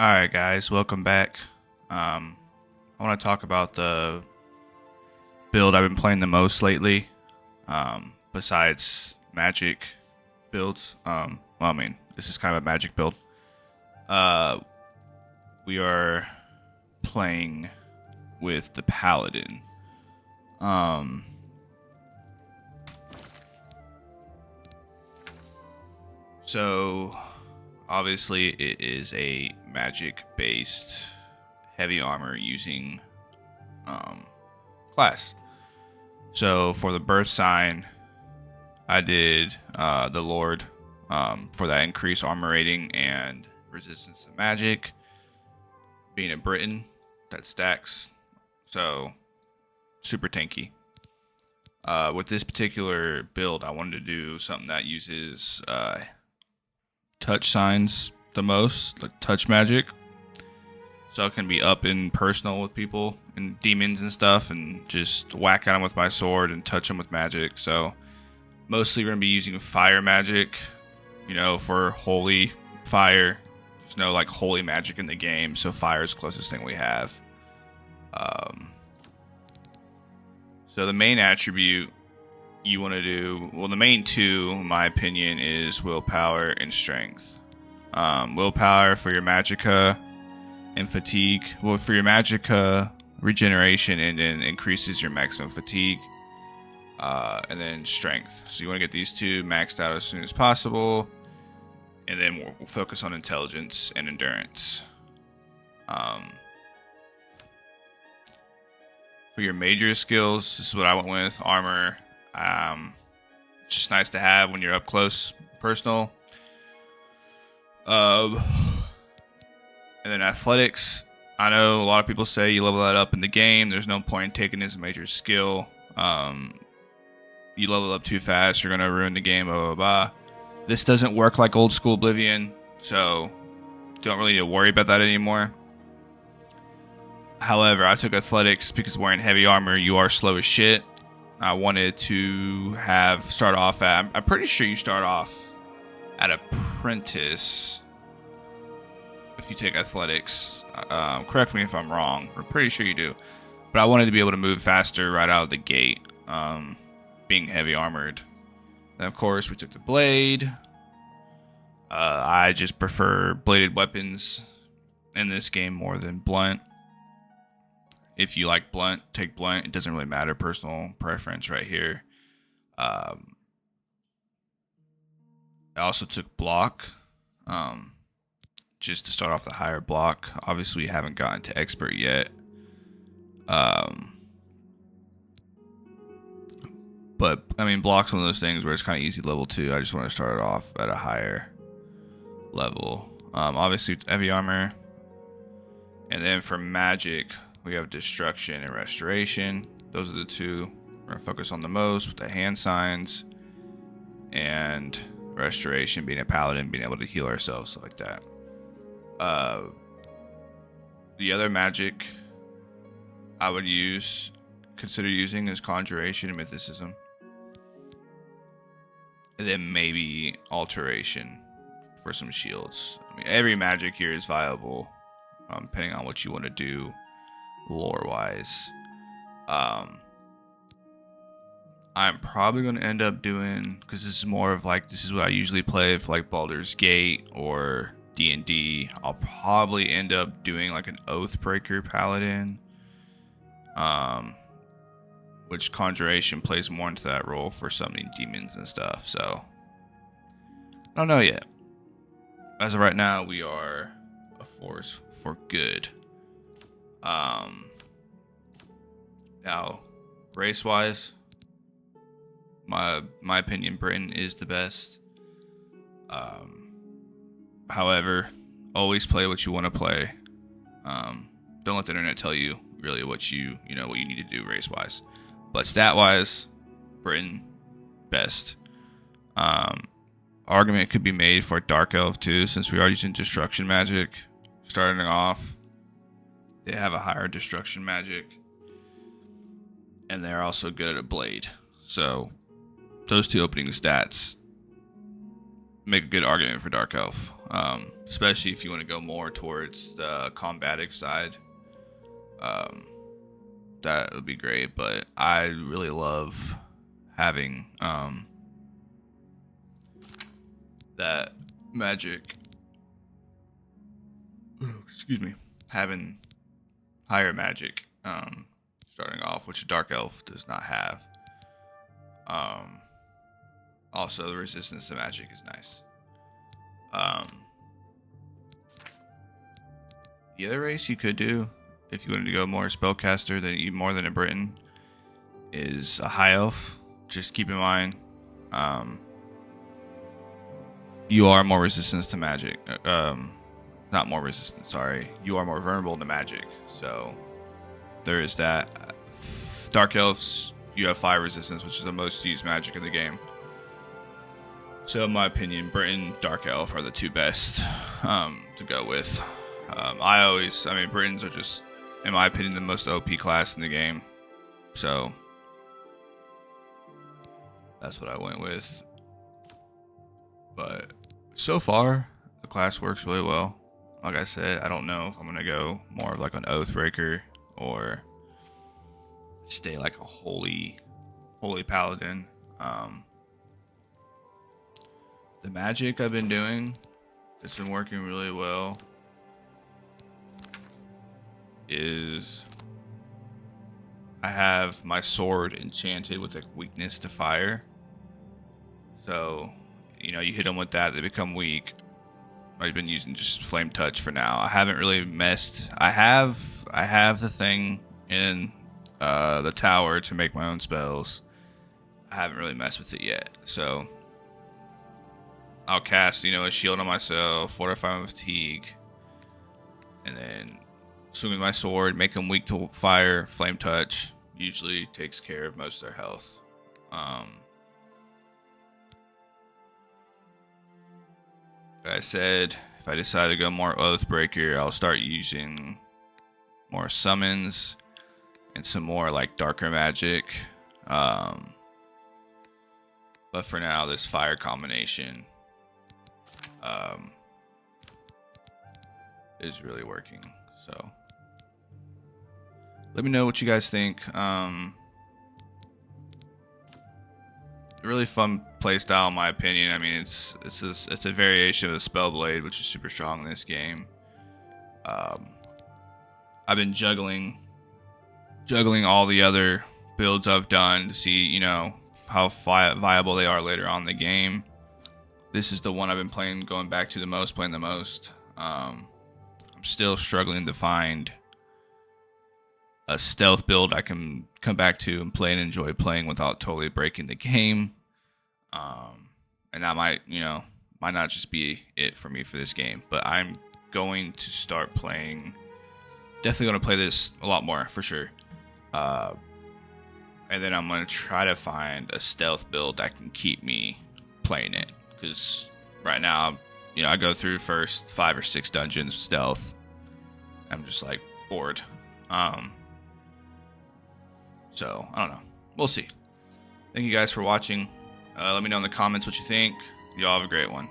Alright guys, welcome back. I want to talk about the build I've been playing the most lately. Besides magic builds. This is kind of a magic build. Uh, we are playing with the Paladin. Um, so obviously it is a magic based heavy armor using class. So for the birth sign, I did the Lord for that increased armor rating and resistance to magic. Being a Briton, that stacks. So super tanky. With this particular build, I wanted to do something that uses touch signs the most, like touch magic. So I can be up in personal with people and demons and stuff and just whack at them with my sword and touch them with magic. So mostly we're going to be using fire magic, for holy fire. There's no like holy magic in the game, so fire is the closest thing we have. So the main attribute you want to do, well, the main two, in my opinion, is willpower and strength. Willpower for your magicka and fatigue. Well, for your magicka, regeneration, and then increases your maximum fatigue. And then strength. So you want to get these two maxed out as soon as possible. And then we'll focus on intelligence and endurance. For your major skills, this is what I went with. Armor. It's just nice to have when you're up close, personal. And then athletics. I know a lot of people say you level that up in the game. There's no point in taking this major skill. You level up too fast, you're gonna ruin the game. Blah blah blah. This doesn't work like old school Oblivion, so don't really need to worry about that anymore. However, I took athletics because wearing heavy armor, you are slow as shit. I wanted to start off at. I'm pretty sure you start off at apprentice if you take athletics. Correct me if I'm wrong. I'm pretty sure you do. But I wanted to be able to move faster right out of the gate, being heavy armored. Then of course we took the blade. I just prefer bladed weapons in this game more than blunt. If you like blunt, take blunt. It doesn't really matter. Personal preference right here. I also took block. Just to start off the higher block. Obviously, we haven't gotten to expert yet. But, I mean, block's one of those things where it's kind of easy level 2. I just want to start it off at a higher level. Obviously, heavy armor. And then for magic, we have destruction and restoration. Those are the two we're going to focus on the most, with the hand signs. And restoration, being a paladin, being able to heal ourselves, stuff like that. The other magic I would consider using is conjuration and mythicism. And then maybe alteration for some shields. I mean, every magic here is viable, depending on what you want to do lore-wise. I'm probably going to end up doing, because this is more of like, this is what I usually play for like Baldur's Gate or D&D. I'll probably end up doing like an Oathbreaker Paladin, which conjuration plays more into that role for summoning demons and stuff. So I don't know yet. As of right now, we are a force for good. Now, race-wise, my opinion, Britain is the best. However, always play what you want to play. Don't let the internet tell you really what you need to do race-wise. But stat-wise, Britain, best. Argument could be made for Dark Elf too, since we are using destruction magic. Starting off, they have a higher destruction magic. And they're also good at a blade. So, those two opening stats make a good argument for Dark Elf, especially if you want to go more towards the combatic side. Um, that would be great, but I really love having that magic. Excuse me, having higher magic starting off, which Dark Elf does not have. Also, the resistance to magic is nice. The other race you could do, if you wanted to go more spellcaster than even more than a Briton, is a high elf. Just keep in mind, you are more resistant to magic. Not more resistant, sorry. You are more vulnerable to magic. So there is that. Dark elves, you have 5 resistance, which is the most used magic in the game. So in my opinion, Briton, Dark Elf are the 2 best to go with. Britons are just, in my opinion, the most OP class in the game. So that's what I went with. But so far, the class works really well. Like I said, I don't know if I'm going to go more of like an Oathbreaker or stay like a holy Paladin. The magic I've been doing, it's been working really well, is I have my sword enchanted with a weakness to fire. So, you know, you hit them with that, they become weak. I've been using just flame touch for now. I haven't really messed. I have the thing in the tower to make my own spells. I haven't really messed with it yet. So I'll cast, you know, a shield on myself, fortify my fatigue, and then swing with my sword, make them weak to fire, flame touch. Usually takes care of most of their health. Like I said, if I decide to go more Oathbreaker, I'll start using more summons and some more like darker magic. But for now, this fire combination is really working. So let me know what you guys think. Really fun playstyle in my opinion. I mean, it's a variation of the Spellblade, which is super strong in this game. I've been juggling all the other builds I've done to see, you know, how viable they are later on in the game. This is the one I've been playing, going back to the most, playing the most. I'm still struggling to find a stealth build I can come back to and play and enjoy playing without totally breaking the game. And that might not just be it for me for this game, but I'm going to start playing. Definitely going to play this a lot more for sure. And then I'm going to try to find a stealth build that can keep me playing it. Because right now, you know, I go through first 5 or 6 dungeons stealth. I'm just like bored. So I don't know. We'll see. Thank you guys for watching. Let me know in the comments what you think. Y'all have a great one.